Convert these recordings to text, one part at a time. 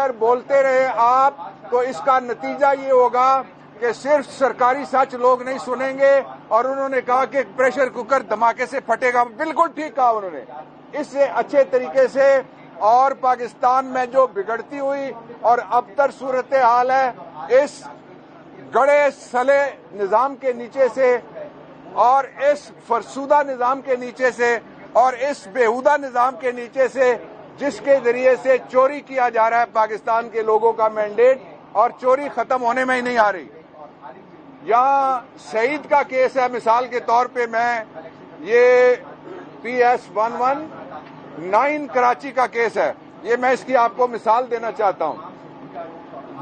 اگر بولتے رہے آپ تو اس کا نتیجہ یہ ہوگا کہ صرف سرکاری سچ لوگ نہیں سنیں گے. اور انہوں نے کہا کہ پریشر کوکر دھماکے سے پھٹے گا. بالکل ٹھیک کہا انہوں نے. اس سے اچھے طریقے سے اور پاکستان میں جو بگڑتی ہوئی اور ابتر صورتحال ہے اس گڑے سلے نظام کے نیچے سے اور اس فرسودہ نظام کے نیچے سے اور اس بےہودہ نظام کے نیچے سے جس کے ذریعے سے چوری کیا جا رہا ہے پاکستان کے لوگوں کا مینڈیٹ اور چوری ختم ہونے میں ہی نہیں آ رہی. یہاں سعید کا کیس ہے مثال کے طور پہ. میں یہ PS119 کراچی کا کیس ہے. یہ میں اس کی آپ کو مثال دینا چاہتا ہوں.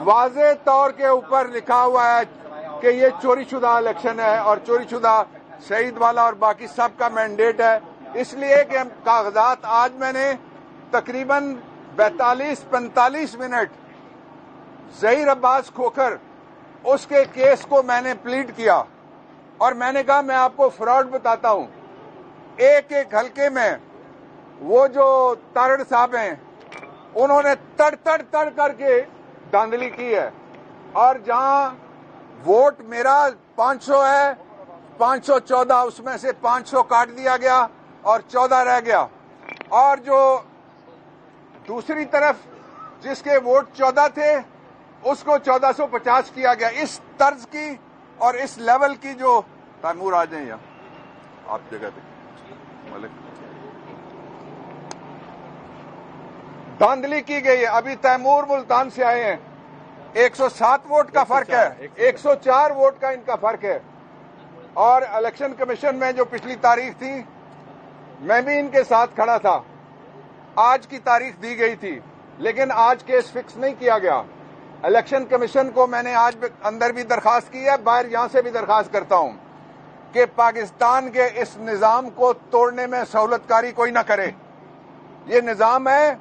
واضح طور کے اوپر لکھا ہوا ہے کہ یہ چوری شدہ الیکشن ہے اور چوری شدہ سعید والا اور باقی سب کا مینڈیٹ ہے. اس لیے کہ کاغذات آج میں نے تقریباً 42-45 منٹ ظہیر عباس کھوکھر اس کے کیس کو میں نے پلیڈ کیا اور میں نے کہا میں آپ کو فراڈ بتاتا ہوں. ایک ایک حلقے میں وہ جو تارڑ صاحب ہیں انہوں نے تڑ کر کے دھاندلی کی ہے. اور جہاں ووٹ میرا 500 ہے 514 اس میں سے 500 کاٹ دیا گیا اور 14 رہ گیا. اور جو دوسری طرف جس کے ووٹ 14 تھے اس کو 1450 کیا گیا. اس طرز کی اور اس لیول کی جو تیمور آ جائیں یہاں آپ جگہ پہ ملک دھاندلی کی گئی ہے. ابھی تیمور ملتان سے آئے ہیں. 107 ووٹ کا فرق ہے. 104 ووٹ کا ان کا فرق ہے. اور الیکشن کمیشن میں جو پچھلی تاریخ تھی میں بھی ان کے ساتھ کھڑا تھا. آج کی تاریخ دی گئی تھی لیکن آج کیس فکس نہیں کیا گیا. الیکشن کمیشن کو میں نے آج اندر بھی درخواست کی ہے, باہر یہاں سے بھی درخواست کرتا ہوں کہ پاکستان کے اس نظام کو توڑنے میں سہولت کاری کوئی نہ کرے. یہ نظام ہے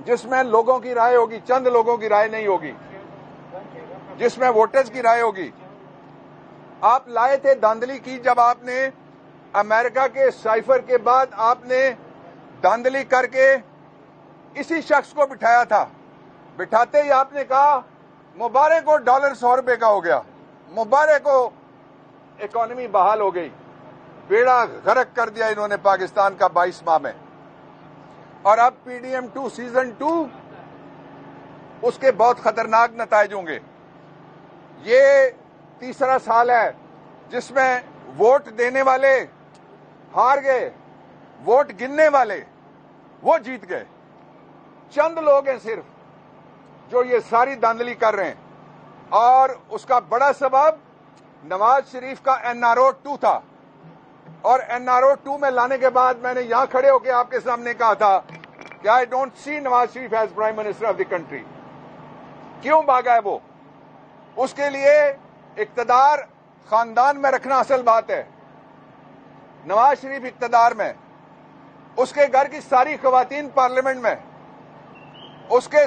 جس میں لوگوں کی رائے ہوگی, چند لوگوں کی رائے نہیں ہوگی, جس میں ووٹرز کی رائے ہوگی. آپ لائے تھے دھاندلی کی جب آپ نے امریکہ کے سائفر کے بعد آپ نے دھاندلی کر کے اسی شخص کو بٹھایا تھا. بٹھاتے ہی آپ نے کہا مبارک کو $100 کا ہو گیا, مبارک کو اکانومی بحال ہو گئی. بیڑا غرق کر دیا انہوں نے پاکستان کا 22 ماہ میں. اور اب PDM2 سیزن 2 اس کے بہت خطرناک نتائج ہوں گے. یہ تیسرا سال ہے جس میں ووٹ دینے والے ہار گئے, ووٹ گننے والے وہ جیت گئے. چند لوگ ہیں صرف جو یہ ساری دھاندلی کر رہے ہیں. اور اس کا بڑا سبب نواز شریف کا NRO 2 تھا. اور NRO 2 میں لانے کے بعد میں نے یہاں کھڑے ہو کے آپ کے سامنے کہا تھا کہ I don't see Nawaz Sharif as prime minister of the country. کیوں بھاگا ہے وہ؟ اس کے لیے اقتدار خاندان میں رکھنا اصل بات ہے. نواز شریف اقتدار میں, اس کے گھر کی ساری خواتین پارلیمنٹ میں, اس کے